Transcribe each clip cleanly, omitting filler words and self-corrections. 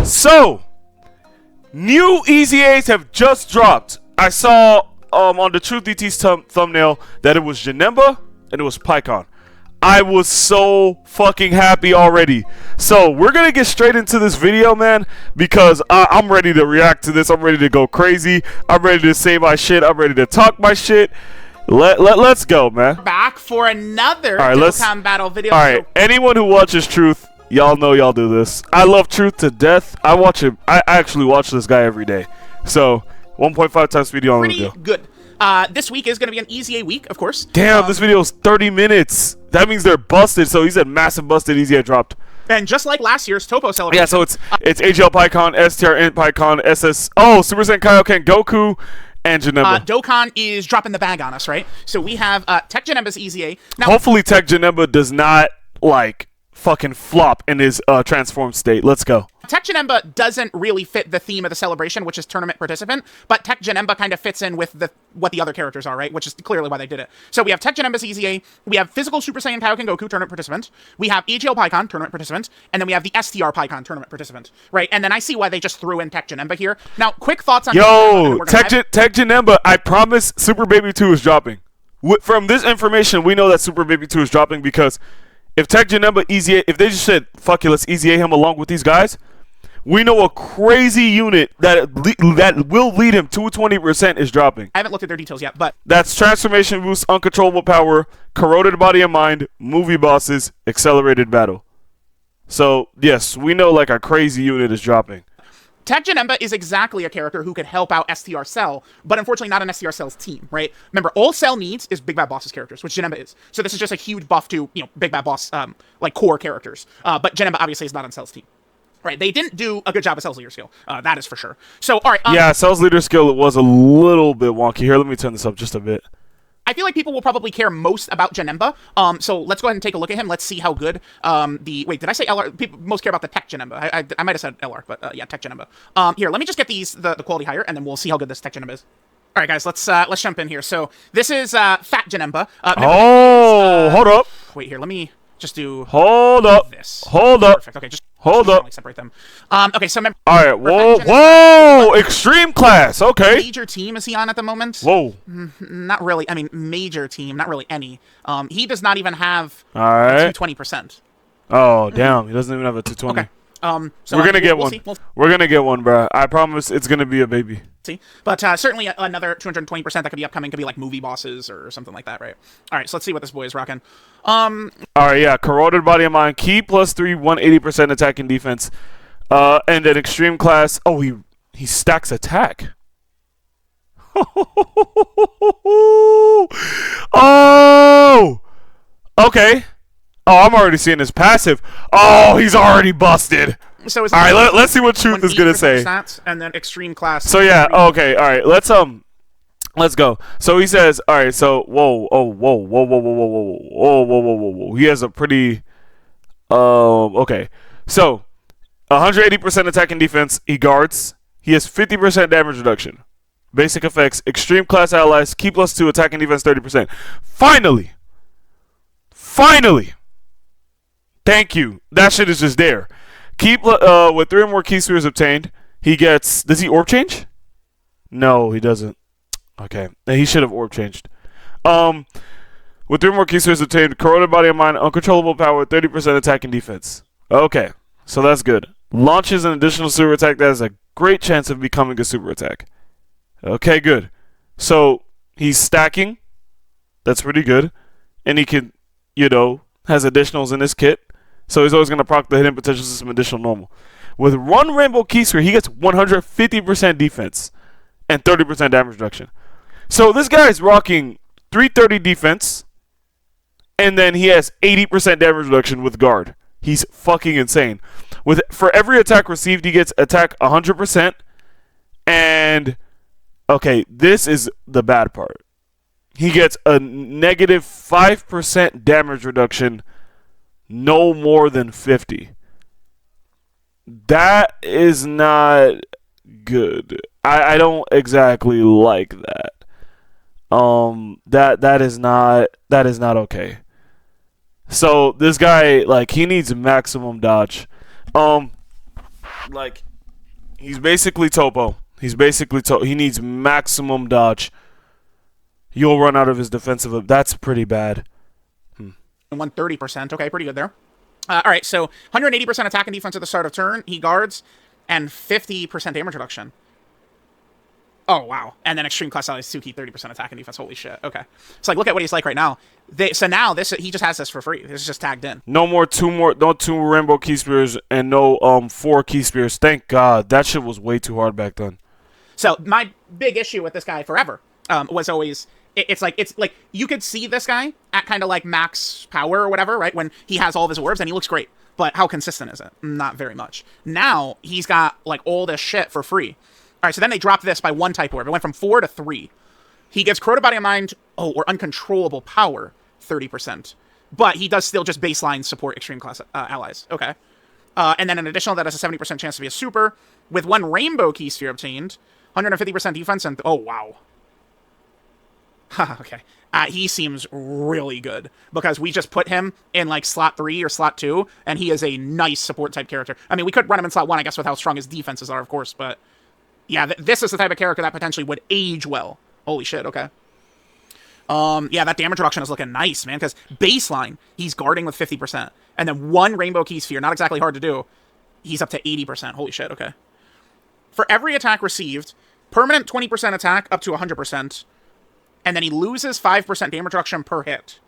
So, new EZAs have just dropped. I saw on the Truth DT's thumbnail that it was Janemba and it was PyCon. I was so fucking happy already. So we're gonna get straight into this video, man, because I'm ready to react to this. I'm ready to go crazy. I'm ready to say my shit. I'm ready to talk my shit. Let's go, man. Back for another dokkan battle video. All right, anyone who watches Truth, y'all know y'all do this. I love Truth to death. I watch him. I actually watch this guy every day. So 1.5 times speed on the video. Good. This week is going to be an EZA week, of course. Damn, this video is 30 minutes. That means they're busted. So he said massive busted EZA dropped. And just like last year's Topo celebration. Yeah, so it's AGL PyCon, STR PyCon, SS. Oh, Super Saiyan Kaioken Goku, and Janemba. Dokkan is dropping the bag on us, right? So we have Tech Janemba's EZA. Now, hopefully Tech Janemba does not, like, fucking flop in his transformed state. Let's go. Tech Janemba doesn't really fit the theme of the celebration, which is tournament participant, but Tech Janemba kind of fits in with what the other characters are, right? Which is clearly why they did it. So we have Tech Janemba's EZA, we have Physical Super Saiyan Kaioken Goku tournament participant, we have AGL PyCon tournament participant, and then we have the STR PyCon tournament participant, right? And then I see why they just threw in Tech Janemba here. Now, quick thoughts on Tech Janemba, I promise Super Baby 2 is dropping. From this information, we know that Super Baby 2 is dropping because if Tech Janemba EZA, if they just said, fuck it, let's EZA him along with these guys, we know a crazy unit that will lead him to 20% is dropping. I haven't looked at their details yet, but that's transformation boost, uncontrollable power, corroded body and mind, movie bosses, accelerated battle. So yes, we know like a crazy unit is dropping. Tech Janemba is exactly a character who could help out STR Cell, but unfortunately not an STR Cell's team, right? Remember, all Cell needs is Big Bad Boss's characters, which Janemba is. So this is just a huge buff to, you know, Big Bad Boss, like, core characters. But Janemba obviously is not on Cell's team. Right, they didn't do a good job of Cell's leader skill. That is for sure. So, all right. Yeah, Cell's leader skill was a little bit wonky. Here, let me turn this up just a bit. I feel like people will probably care most about Janemba. So let's go ahead and take a look at him. Let's see how good wait, did I say LR? People most care about the Tech Janemba. I might have said LR, but yeah, Tech Janemba. Here, let me just get the quality higher, and then we'll see how good this Tech Janemba is. All right, guys, let's jump in here. So this is Fat Janemba. Hold up. Wait here, let me just do. Hold up. This. Hold up. Perfect. Okay, just hold up. Separate them. Okay, so remember. All right. Whoa. Extreme class. Okay. Major team is he on at the moment? Whoa. Not really. I mean, major team. Not really any. He does not even have. All right. 20%. Oh damn! He doesn't even have a 220. Okay. So we're gonna get one. We're gonna get one, bro. I promise it's gonna be a baby. See, but certainly another 220% that could be upcoming. Could be like movie bosses or something like that, right? All right, so let's see what this boy is rocking. All right, yeah, corroded body and mind, key +3, 180% attack and defense, and then extreme class. Oh, he stacks attack. Oh, okay. Oh, I'm already seeing his passive. Oh, he's already busted. So all right, let's see what Truth is gonna say. Stats and then extreme class. So yeah, okay, all right. Let's go. So he says, all right. So whoa. He has a pretty okay. So 180% attack and defense. He guards. He has 50% damage reduction. Basic effects: extreme class allies, key +2, attack and defense 30%. Finally. Thank you. That shit is just there. Keep with 3 or more key spheres obtained, he gets. Does he orb change? No, he doesn't. Okay, he should have orb changed. With 3 or more key spheres obtained, corroded body and mind, uncontrollable power, 30% attack and defense. Okay, so that's good. Launches an additional super attack that has a great chance of becoming a super attack. Okay, good. So he's stacking. That's pretty good, and he can, has additionals in his kit. So he's always going to proc the hidden potential system additional normal. With 1 rainbow key sphere, he gets 150% defense and 30% damage reduction. So this guy is rocking 330 defense, and then he has 80% damage reduction with guard. He's fucking insane. For every attack received, he gets attack 100%. And okay, this is the bad part. He gets a negative 5% damage reduction. No more than 50. That is not good. I don't exactly like that. That is not okay. So this guy, like, he needs maximum dodge. Like, He's basically Topo. He needs maximum dodge. You'll run out of his defensive. That's pretty bad. 130%. Okay, pretty good there. All right, so 180% attack and defense at the start of turn. He guards, and 50% damage reduction. Oh, wow. And then extreme class allies Suki, 30% attack and defense. Holy shit. Okay. So, like, look at what he's like right now. So now, he just has this for free. This is just tagged in. No two rainbow key spears and no 4 key spears. Thank God. That shit was way too hard back then. So, my big issue with this guy forever was always... It's like you could see this guy at kind of like max power or whatever, right? When he has all of his orbs and he looks great. But how consistent is it? Not very much. Now, he's got like all this shit for free. All right, so then they dropped this by 1 type orb. It went from 4 to 3. He gets Crota Body and Mind, or Uncontrollable Power, 30%. But he does still just baseline support extreme class allies. Okay. And then an additional that has a 70% chance to be a super. With 1 Rainbow Key Sphere obtained, 150% defense, and... Oh, wow. Okay. He seems really good because we just put him in like slot 3 or slot 2, and he is a nice support type character. I mean, we could run him in slot 1, I guess, with how strong his defenses are, of course, but yeah, this is the type of character that potentially would age well. Holy shit, okay. Yeah, that damage reduction is looking nice, man, because baseline, he's guarding with 50%, and then 1 Rainbow Key Sphere, not exactly hard to do, he's up to 80%. Holy shit, okay. For every attack received, permanent 20% attack up to 100%, and then he loses 5% damage reduction per hit.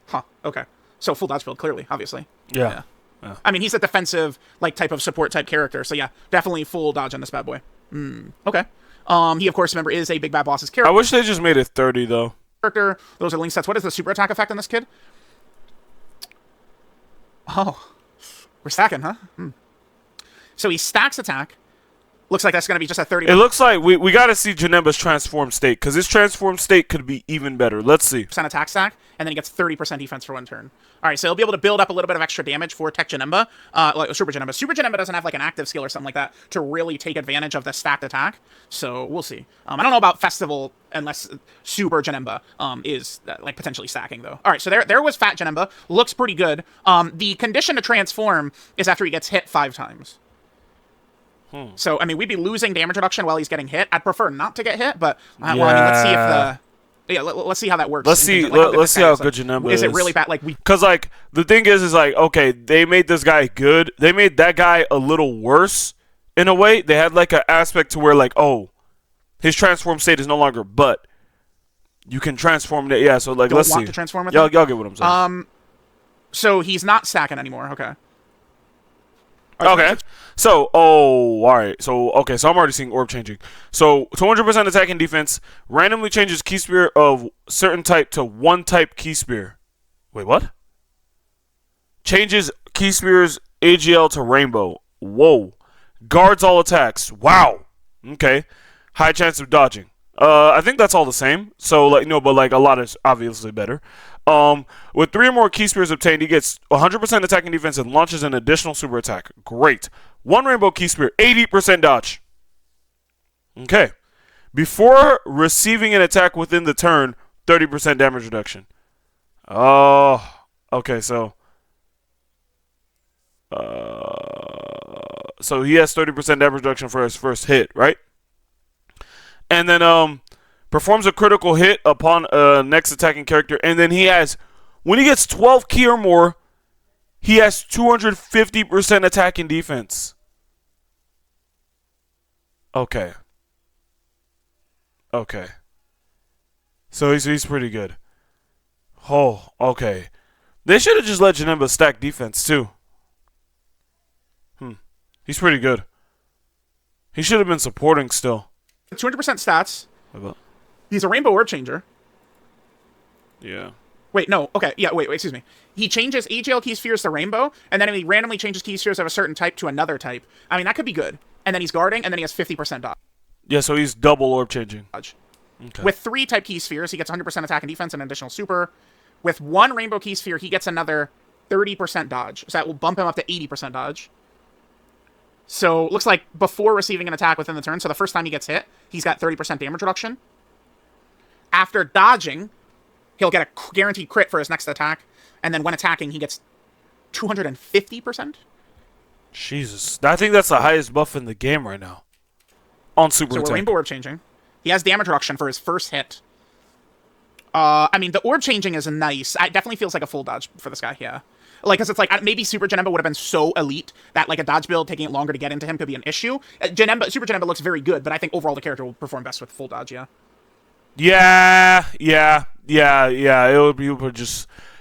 Huh, okay. So full dodge build, clearly, obviously. Yeah. I mean, he's a defensive, like, type of support type character, so yeah, definitely full dodge on this bad boy. Okay. He, of course, remember, is a Big Bad Boss's character. I wish they just made it 30, though. Those are link sets. What is the super attack effect on this kid? Oh. We're stacking, huh? So he stacks attack. Looks like that's going to be just a 30. It looks like we got to see Janemba's transformed state, because his transformed state could be even better. Let's see. % attack stack, and then he gets 30% defense for 1 turn. All right, so he'll be able to build up a little bit of extra damage for Tech Janemba, like Super Janemba. Super Janemba doesn't have like an active skill or something like that to really take advantage of the stacked attack, so we'll see. I don't know about Festival unless Super Janemba is like potentially stacking though. All right, so there was Fat Janemba. Looks pretty good. The condition to transform is after he gets hit 5 times. So, I mean, we'd be losing damage reduction while he's getting hit. I'd prefer not to get hit, but, well, I mean, let's see if the... Yeah, let's see how that works. Let's see how good Janemba is. Is it really bad? Like, because, like, the thing is, like, okay, they made this guy good. They made that guy a little worse, in a way. They had, like, an aspect to where, like, oh, his transform state is no longer, but you can transform it. Yeah, so, like, let's see. Want to transform with y'all get what I'm saying. So he's not stacking anymore. Okay. Okay. So, all right. So I'm already seeing orb changing. So, 200% attack and defense randomly changes key spear of certain type to 1 type key spear. Wait, what? Changes key spear's AGL to rainbow. Whoa. Guards all attacks. Wow. Okay. High chance of dodging. I think that's all the same. So, like, no, but like a lot is obviously better. With 3 or more key spears obtained, he gets 100% attack and defense and launches an additional super attack. Great. 1 rainbow key spear, 80% dodge. Okay. Before receiving an attack within the turn, 30% damage reduction. Oh, okay. So he has 30% damage reduction for his first hit, right? And then performs a critical hit upon next attacking character, and then he has, when he gets 12 key or more, he has 250% attack and defense. Okay. So he's pretty good. Oh, okay. They should have just let Janemba stack defense too. He's pretty good. He should have been supporting still. 200% stats. He's a Rainbow Orb Changer. Yeah. Wait, no. Okay, yeah, wait, excuse me. He changes AGL key spheres to Rainbow, and then he randomly changes key spheres of a certain type to another type. I mean, that could be good. And then he's guarding, and then he has 50% dodge. Yeah, so he's double orb changing. Okay. With 3 type key spheres, he gets 100% attack and defense and an additional super. With 1 Rainbow key sphere, he gets another 30% dodge. So that will bump him up to 80% dodge. So, looks like before receiving an attack within the turn, so the first time he gets hit, he's got 30% damage reduction. After dodging, he'll get a guaranteed crit for his next attack. And then when attacking, he gets 250%? Jesus. I think that's the highest buff in the game right now. On super So attack. we're rainbow orb changing. He has damage reduction for his first hit. I mean, the orb changing is nice. It definitely feels like a full dodge for this guy, yeah. Like, because it's like, maybe Super Janemba would have been so elite that, like, a dodge build taking it longer to get into him could be an issue. Super Janemba looks very good, but I think overall the character will perform best with full dodge, yeah. Yeah.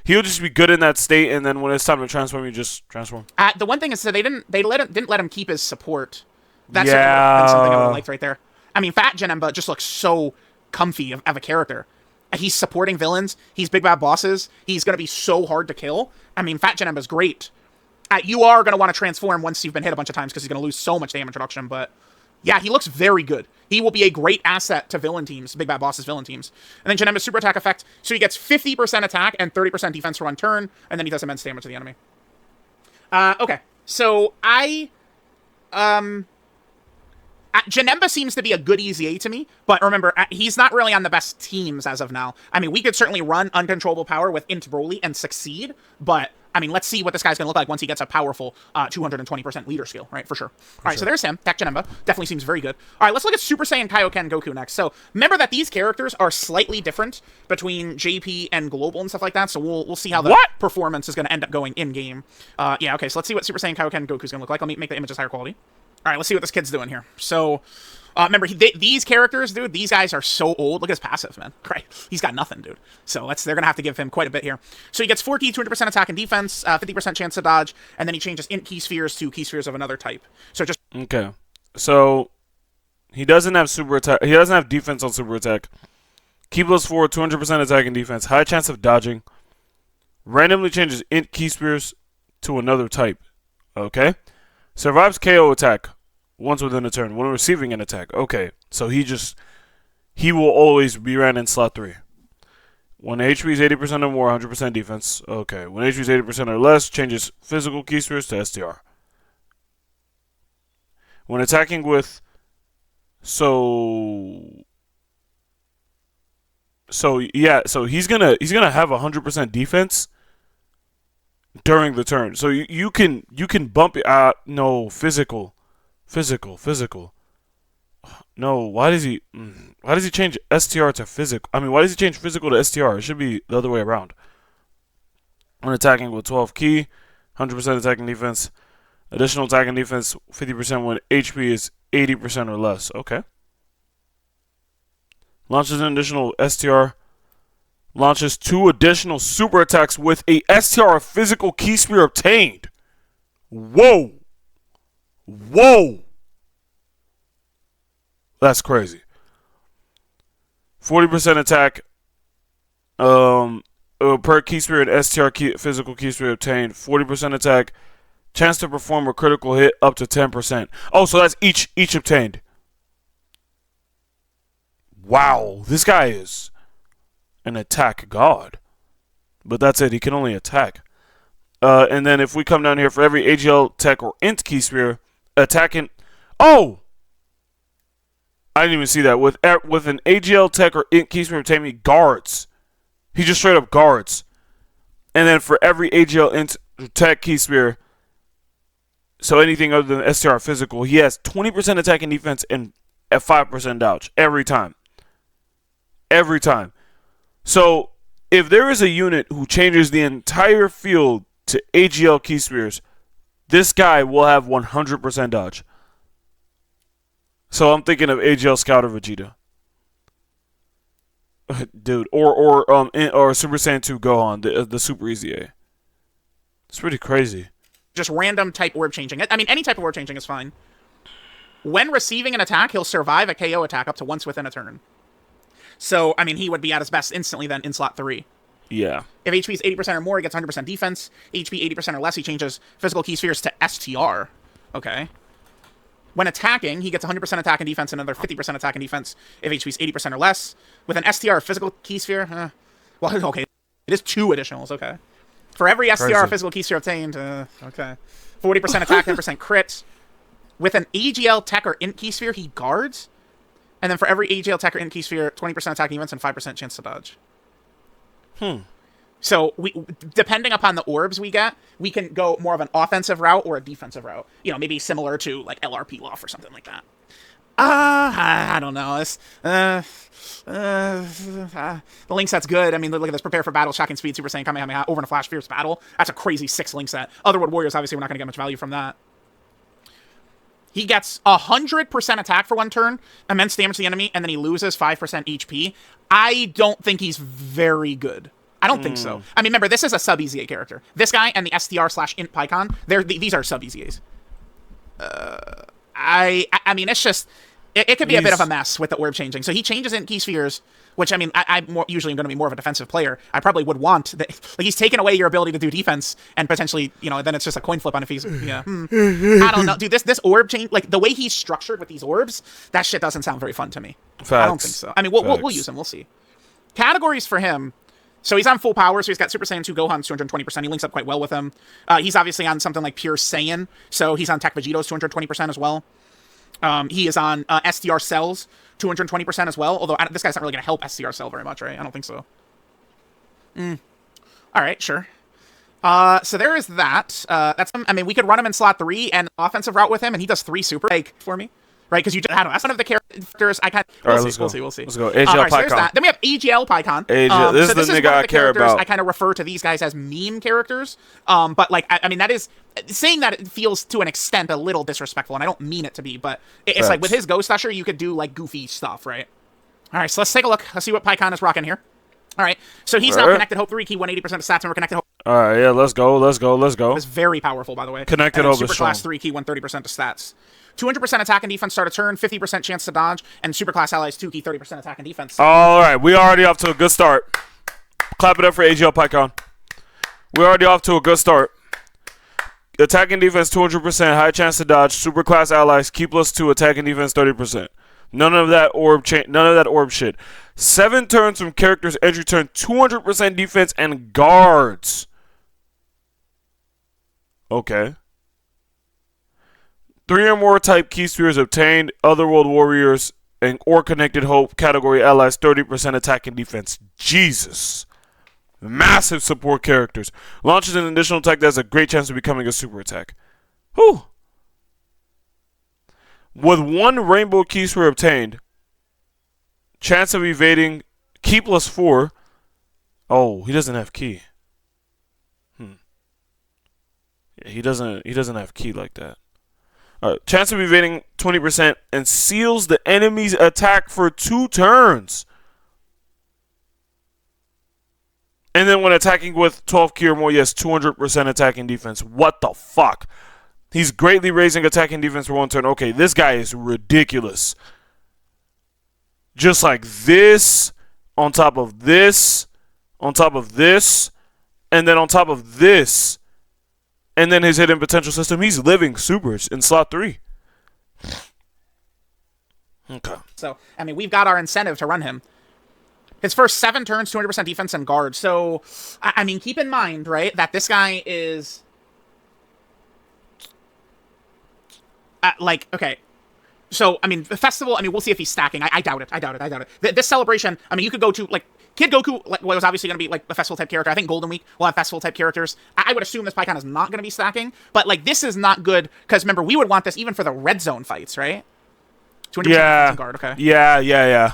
He'll just be good in that state, and then when it's time to transform, you just transform. The one thing is that they didn't let him keep his support. That's something I would have liked right there. I mean, Fat Janemba just looks so comfy of a character. He's supporting villains. He's big bad bosses. He's going to be so hard to kill. I mean, Fat Janemba's great. You are going to want to transform once you've been hit a bunch of times because he's going to lose so much damage reduction. But yeah, he looks very good. He will be a great asset to villain teams, big bad bosses, villain teams. And then Janemba's super attack effect. So he gets 50% attack and 30% defense for one turn. And then he does immense damage to the enemy. Okay. So Janemba seems to be a good EZA to me, but remember, he's not really on the best teams as of now. I mean, we could certainly run Uncontrollable Power with Int Broly and succeed, but, I mean, let's see what this guy's going to look like once he gets a powerful 220% leader skill, right, for sure. All right, so there's him, Tech Janemba. Definitely seems very good. All right, let's look at Super Saiyan Kaioken Goku next. So, remember that these characters are slightly different between JP and Global and stuff like that, so we'll see how the performance is going to end up going in-game. Yeah, okay, so let's see what Super Saiyan Kaioken Goku's going to look like. Let me make the images higher quality. All right, let's see what this kid's doing here. So, remember, these characters, dude, these guys are so old. Look at his passive, man. Right. He's got nothing, dude. So they're going to have to give him quite a bit here. So he gets 4 key, 200% attack and defense, 50% chance to dodge, and then he changes int key spheres to key spheres of another type. So just... Okay. So, he doesn't have super attack. He doesn't have defense on super attack. Key plus 4, 200% attack and defense. High chance of dodging. Randomly changes int key spheres to another type. Okay. Survives KO attack once within a turn when receiving an attack. Okay, so he will always be ran in slot 3. When HP is 80% or more, 100% defense. Okay, when HP is 80% or less, changes physical key spheres to STR. When attacking with so he's gonna have 100% defense during the turn. So you can bump it. No, physical. No, why does he change STR to physical? I mean, why does he change physical to STR? It should be the other way around. When attacking with 12 key, 100% attacking defense, additional attacking defense 50% when HP is 80% or less. Okay. Launches an additional STR. Launches 2 additional super attacks with a STR physical key sphere obtained. Whoa. That's crazy. 40% attack per key sphere and STR physical key sphere obtained. 40% attack. Chance to perform a critical hit up to 10%. Oh, so that's each obtained. Wow, this guy is an attack god. But that's it. He can only attack. And then if we come down here, for every AGL tech or int key sphere, attacking... Oh! I didn't even see that. With an AGL tech or int key sphere obtaining, he guards. He just straight up guards. And then for every AGL int tech key sphere, so anything other than STR physical, he has 20% attack and defense and a 5% dodge. Every time. Every time. So, if there is a unit who changes the entire field to AGL key spheres, this guy will have 100% dodge. So I'm thinking of AGL Scout or Vegeta. Dude, or Super Saiyan 2 Gohan, the Super EZA. It's pretty crazy. Just random type orb changing. I mean, any type of orb changing is fine. When receiving an attack, he'll survive a KO attack up to once within a turn. So, I mean, he would be at his best instantly then in slot 3. Yeah. If HP is 80% or more, he gets 100% defense. HP 80% or less, he changes physical key spheres to STR. Okay. When attacking, he gets 100% attack and defense and another 50% attack and defense if HP is 80% or less. With an STR physical key sphere, well, okay. It is 2 additionals, okay. For every STR physical key sphere obtained, okay. 40% attack, 10% crit. With an AGL tech or int key sphere, he guards. And then for every AGL tech or int key sphere, 20% attack and defense and 5% chance to dodge. So depending upon the orbs we get, we can go more of an offensive route or a defensive route. You know, maybe similar to like LRP Loft or something like that. I don't know. The link set's good. I mean, look at this. Prepare for battle, shocking speed, Super Saiyan, Kamehameha, over in a flash, fierce battle. That's a crazy 6 link set. Otherworld Warriors, obviously, we're not going to get much value from that. He gets 100% attack for 1 turn, immense damage to the enemy, and then he loses 5% HP. I don't think he's very good. I don't think so. I mean, remember, this is a sub-EZA character. This guy and the STR/Int PyCon, these are sub-EZAs. I mean, it's just... It could be a bit of a mess with the orb changing. So he changes in key spheres, which, I mean, usually am going to be more of a defensive player. I probably would want... Like, he's taken away your ability to do defense, and potentially, you know, then it's just a coin flip on if he's... Yeah. I don't know. Dude, this orb change... Like, the way he's structured with these orbs, that shit doesn't sound very fun to me. Facts. I don't think so. I mean, we'll use him. We'll see. Categories for him... So he's on full power, so he's got Super Saiyan 2 Gohan's 220%. He links up quite well with him. He's obviously on something like Pure Saiyan, so he's on Tech Vegito's 220% as well. He is on SDR Cell's 220% as well, although this guy's not really going to help SDR Cell very much, right? I don't think so. All right, sure. So there is that. That's him. I mean, we could run him in slot 3 and offensive route with him, and he does 3 super for me. Right, because I don't know. That's one of the characters I kind of... We'll see. Let's go. AGL so there's that. Then we have AGL PyCon. This is the nigga I care about. I kind of refer to these guys as meme characters. But, like, I mean, that is... Saying that it feels, to an extent, a little disrespectful, and I don't mean it to be, but it's like, with his Ghost Usher, you could do, like, goofy stuff, right? All right, so let's take a look. Let's see what PyCon is rocking here. All right, so he's now Connected Hope 3 key, 180% of stats, and we're Connected Hope. All right, yeah, let's go. It's very powerful, by the way. Connected Hope is Super Class 3 key, 130% of stats. 200% attack and defense start a turn, 50% chance to dodge, and Super Class Allies 2 key, 30% attack and defense. All right, we already off to a good start. Clap it up for AGL PyCon. We're already off to a good start. Attack and defense 200%, high chance to dodge, Super Class Allies, key +2, attack and defense 30%. None of that orb shit. 7 turns from characters entry turn, 200% defense and guards. Okay. 3 or more type key spheres obtained, Otherworld Warriors or Connected Hope category allies 30% attack and defense. Jesus. Massive support characters. Launches an additional attack that has a great chance of becoming a super attack. Whew. With 1 rainbow key sphere obtained, chance of evading key +4. Oh, he doesn't have key. Yeah, he doesn't have key like that. Chance of evading 20% and seals the enemy's attack for 2 turns. And then when attacking with 12 key or more, yes, 200% attack and defense. What the fuck? He's greatly raising attack and defense for 1 turn. Okay, this guy is ridiculous. Just like this, on top of this, on top of this, and then on top of this. And then his hidden potential system, he's living supers in slot 3. Okay. So, I mean, we've got our incentive to run him. His first 7 turns, 200% defense and guard. So, I mean, keep in mind, right, that this guy is... okay. So, I mean, the festival, I mean, we'll see if he's stacking. I doubt it. This celebration, I mean, you could go to, like, Kid Goku was obviously going to be, like, a festival-type character. I think Golden Week will have festival-type characters. I would assume this PyCon is not going to be stacking. But, like, this is not good, because, remember, we would want this even for the red zone fights, right? 200% guard, okay. Yeah.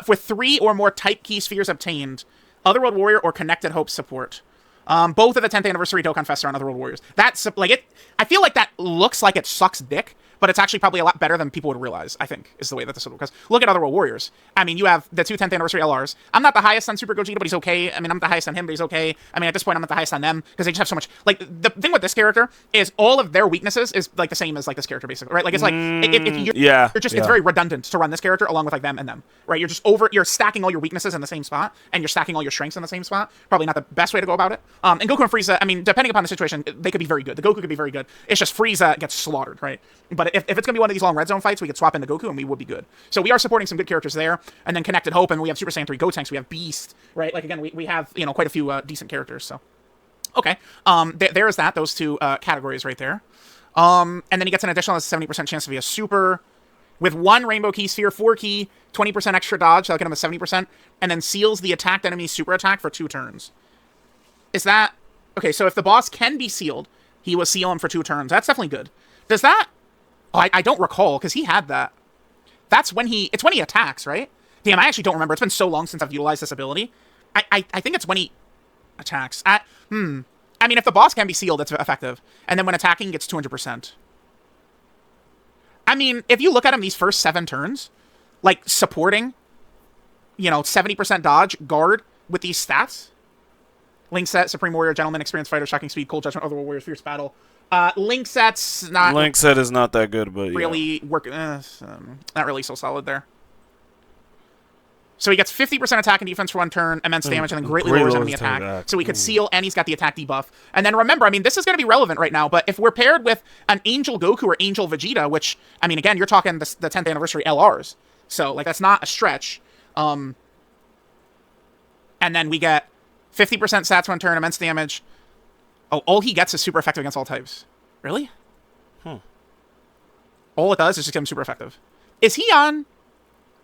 With 3 or more type key spheres obtained, Otherworld Warrior or Connected Hope support. Both of the 10th anniversary Dokkan Fest are on Otherworld Warriors. That's, like, it. I feel like that looks like it sucks dick, but it's actually probably a lot better than people would realize, I think, is the way that this would work. Because look at Otherworld Warriors. I mean, you have the 2 10th anniversary LRs. I'm not the highest on Super Gogeta, but he's okay. I mean, I'm not the highest on him, but he's okay. I mean, at this point, I'm not the highest on them, because they just have so much... Like, the thing with this character is all of their weaknesses is, like, the same as, like, this character, basically, right? Like, it's like... It's very redundant to run this character along with, like, them and them, right? You're stacking all your weaknesses in the same spot, and you're stacking all your strengths in the same spot. Probably not the best way to go about it. And Goku and Frieza, I mean, depending upon the situation, they could be very good. The Goku could be very good. It's just Frieza gets slaughtered, right? But if it's going to be one of these long red zone fights, we could swap into Goku and we would be good. So we are supporting some good characters there. And then Connected Hope, and we have Super Saiyan 3 Gotenks, we have Beast, right? Like, again, we have, you know, quite a few decent characters, so. Okay. There's that, those 2 categories right there. And then he gets an additional 70% chance to be a super. With 1 rainbow key sphere, 4 key, 20% extra dodge, that'll get him a 70%, and then seals the attacked enemy's super attack for 2 turns. Is that... Okay, so if the boss can be sealed, he will seal him for 2 turns. That's definitely good. Does that... Oh, I don't recall, because he had that. That's when he... It's when he attacks, right? Damn, I actually don't remember. It's been so long since I've utilized this ability. I think it's when he attacks. I mean, if the boss can be sealed, it's effective. And then when attacking, it's 200%. I mean, if you look at him these first 7 turns, like, supporting, 70% dodge, guard, with these stats... Link set, Supreme Warrior, Gentleman, Experienced Fighter, Shocking Speed, Cold Judgment, Other Warriors, Fierce Battle. Link set's not... Link set is not that good, but really not really so solid there. So he gets 50% attack and defense for 1 turn, immense damage, and then greatly lowers enemy attack. So he could seal, and he's got the attack debuff. And then remember, I mean, this is going to be relevant right now, but if we're paired with an Angel Goku or Angel Vegeta, which, I mean, again, you're talking the 10th anniversary LRs. So, like, that's not a stretch. And then we get 50% stats 1 turn, immense damage. Oh, all he gets is super effective against all types. Really? All it does is just give him super effective. Is he on...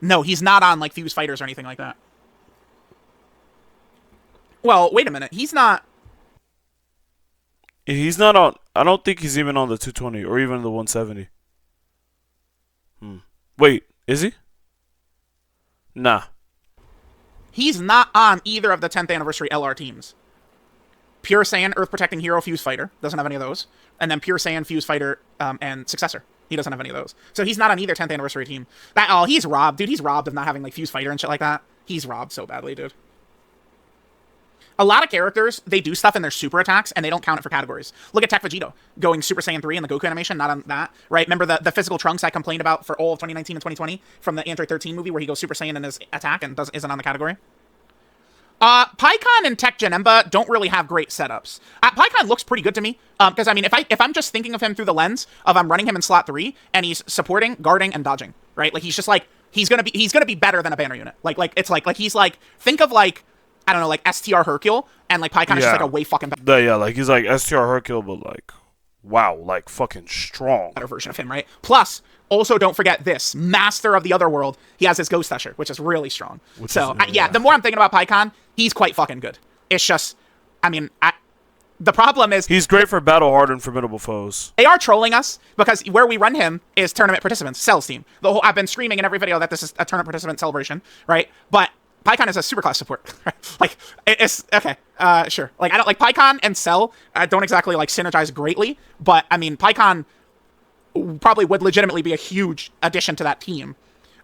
No, he's not on, like, Fuse Fighters or anything like that. Well, wait a minute. He's not... He's not on... I don't think he's even on the 220 or even the 170. Wait, is he? Nah. He's not on either of the 10th anniversary LR teams. Pure Saiyan, Earth Protecting Hero, Fuse Fighter. Doesn't have any of those. And then Pure Saiyan, Fuse Fighter, and Successor. He doesn't have any of those. So he's not on either 10th anniversary team. He's robbed. Dude, he's robbed of not having, like, Fuse Fighter and shit like that. He's robbed so badly, dude. A lot of characters, they do stuff in their super attacks, and they don't count it for categories. Look at Tech Vegito, going Super Saiyan 3 in the Goku animation, not on that, right? Remember the physical Trunks I complained about for all of 2019 and 2020 from the Android 13 movie where he goes Super Saiyan in his attack and isn't on the category? Paikon and Tech Janemba don't really have great setups. Paikon looks pretty good to me, because, I mean, if I'm just thinking of him through the lens of I'm running him in slot 3, and he's supporting, guarding, and dodging, right? Like, he's just, like, he's gonna be better than a banner unit. He's, like, think of, like, I don't know, like, STR Hercule, and, like, Paikon is just, like, a way fucking better. Yeah, like, he's, like, STR Hercule, but, like, wow, like, fucking strong. Better version of him, right? Plus, also don't forget this, Master of the Otherworld, he has his Ghost Usher, which is really strong. The more I'm thinking about Paikon, he's quite fucking good. It's just, I mean, the problem is... He's great for battle-hardened, formidable foes. They are trolling us, because where we run him is tournament participants, Cell's team. I've been screaming in every video that this is a tournament participant celebration, right? But Paikon is a superclass support. Like, it's... Okay, sure. Like, I don't... Like, Paikon and Cell don't exactly, like, synergize greatly, but, I mean, Paikon probably would legitimately be a huge addition to that team.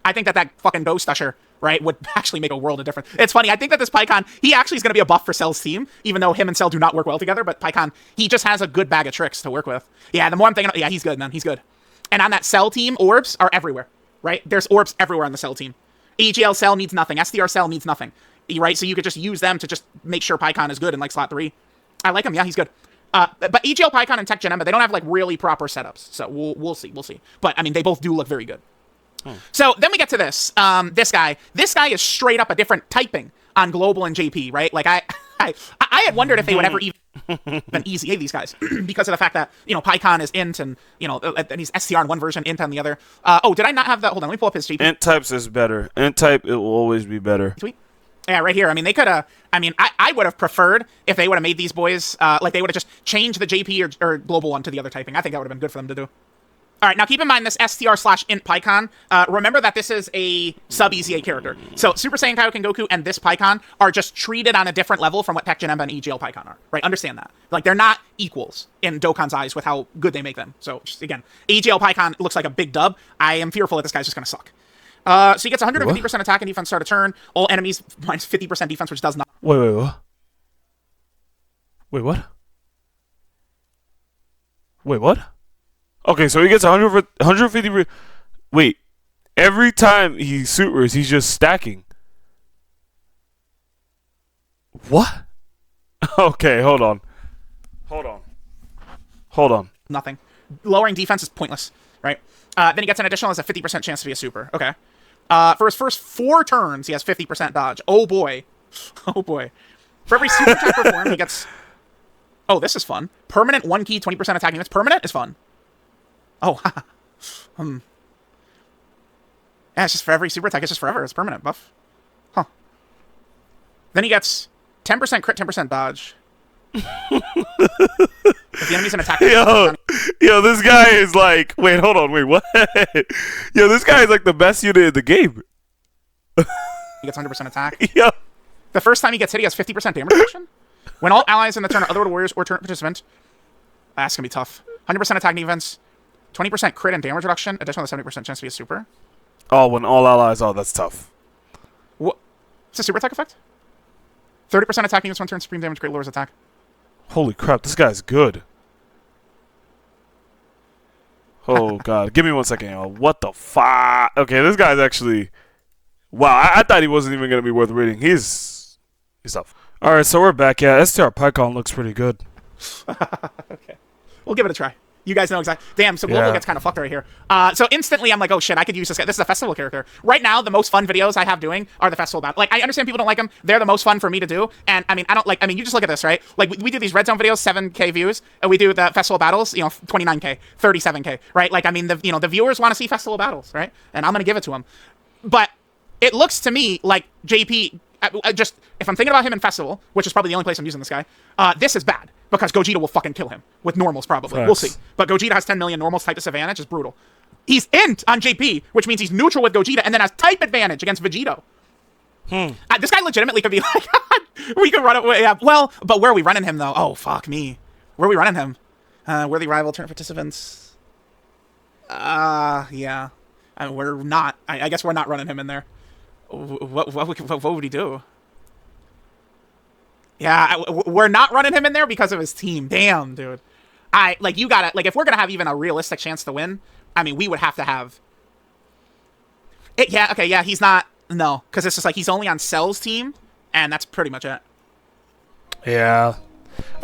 I think that fucking Ghost Usher, right, would actually make a world of difference. It's funny, I think that this Paikon, he actually is going to be a buff for Cell's team, even though him and Cell do not work well together, but Paikon, he just has a good bag of tricks to work with. Yeah, the more I'm thinking, yeah, he's good, man, he's good. And on that Cell team, orbs are everywhere, right? There's orbs everywhere on the Cell team. EGL Cell needs nothing, SDR Cell needs nothing, right? So you could just use them to just make sure Paikon is good in, like, slot 3. I like him, yeah, he's good. But EGL, Paikon, and Tech Janemba, they don't have, like, really proper setups, so we'll see. But, I mean, they both do look very good. So then we get to this. This guy is straight up a different typing on Global and JP, right? Like, I had wondered if they would ever even EZA these guys because of the fact that, Paikon is int and, and he's STR in one version, int on the other. Did I not have that? Hold on, let me pull up his JP. Int types is better. Int type, it will always be better. Tweet. Yeah, right here. I mean, they could have... I mean, I would have preferred if they would have made these boys... like, they would have just changed the JP or Global one to the other typing. I think that would have been good for them to do. All right, now keep in mind this STR/int Paikon. Remember that this is a sub-EZA character. So Super Saiyan Kaioken Goku and this Paikon are just treated on a different level from what Tech Janemba and EGL Paikon are. Right? Understand that. Like, they're not equals in Dokkan's eyes with how good they make them. So, just, again, EGL Paikon looks like a big dub. I am fearful that this guy's just going to suck. So he gets 150% attack and defense start a turn. All enemies minus 50% defense, which does not... Wait, what? Wait, what? Wait, what? Okay, so he gets 150... Wait, every time he supers, he's just stacking. What? Okay, hold on. Nothing. Lowering defense is pointless, right? Then he gets an additional, has a 50% chance to be a super. Okay. For his first 4 turns, he has 50% dodge. Oh, boy. Oh, boy. For every super attack performed, he gets... Oh, this is fun. Permanent 1 key, 20% attacking. That's permanent is fun. Oh, Yeah, it's just for every super attack. It's just forever. It's permanent buff. Huh. Then he gets 10% crit, 10% dodge. If the enemy's an attack, yo, this guy is like, wait, hold on, wait, what? Yo, this guy is like the best unit in the game. he gets 100% attack. Yo. The first time he gets hit, he has 50% damage reduction. When all allies in the turn are otherworld warriors or tournament participant, that's gonna be tough. 100% attack and defense, 20% crit and damage reduction, additional to 70% chance to be a super. Oh, when all allies, oh, that's tough. What? It's a super attack effect? 30% attack units one turn, supreme damage, great lowers attack. Holy crap, this guy's good. Oh, God. Give me 1 second, y'all. What the fuck? Okay, this guy's actually... Wow, I thought he wasn't even going to be worth reading. He's tough. All right, so we're back. Yeah, STR Pycon looks pretty good. Okay. We'll give it a try. You guys know exactly. Damn, so Global gets kind of fucked right here. So instantly I'm like, oh shit, I could use this guy. This is a festival character. Right now, the most fun videos I have doing are the festival battles. Like, I understand people don't like them. They're the most fun for me to do. And I mean, you just look at this, right? Like, we do these red zone videos, 7K views, and we do the festival battles, 29K, 37K, right? Like, I mean, the viewers want to see festival battles, right? And I'm going to give it to them. But it looks to me like JP, just, if I'm thinking about him in festival, which is probably the only place I'm using this guy, this is bad. Because Gogeta will fucking kill him. With normals, probably. Facts. We'll see. But Gogeta has 10 million normals type disadvantage. It's brutal. He's int on JP, which means he's neutral with Gogeta, and then has type advantage against Vegito. This guy legitimately could be like, we could run it. Yeah, well, but where are we running him, though? Oh, fuck me. Where are we running him? Worthy rival turn participants. Yeah. We're not. I guess we're not running him in there. What would he do? Yeah, we're not running him in there because of his team. Damn, dude. You gotta, if we're gonna have even a realistic chance to win, I mean, we would have to have... Yeah, okay, yeah, he's not... No, because it's just he's only on Cell's team, and that's pretty much it. Yeah.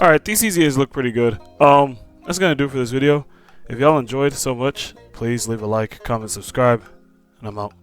Alright, these EZAs look pretty good. That's gonna do it for this video. If y'all enjoyed so much, please leave a like, comment, subscribe, and I'm out.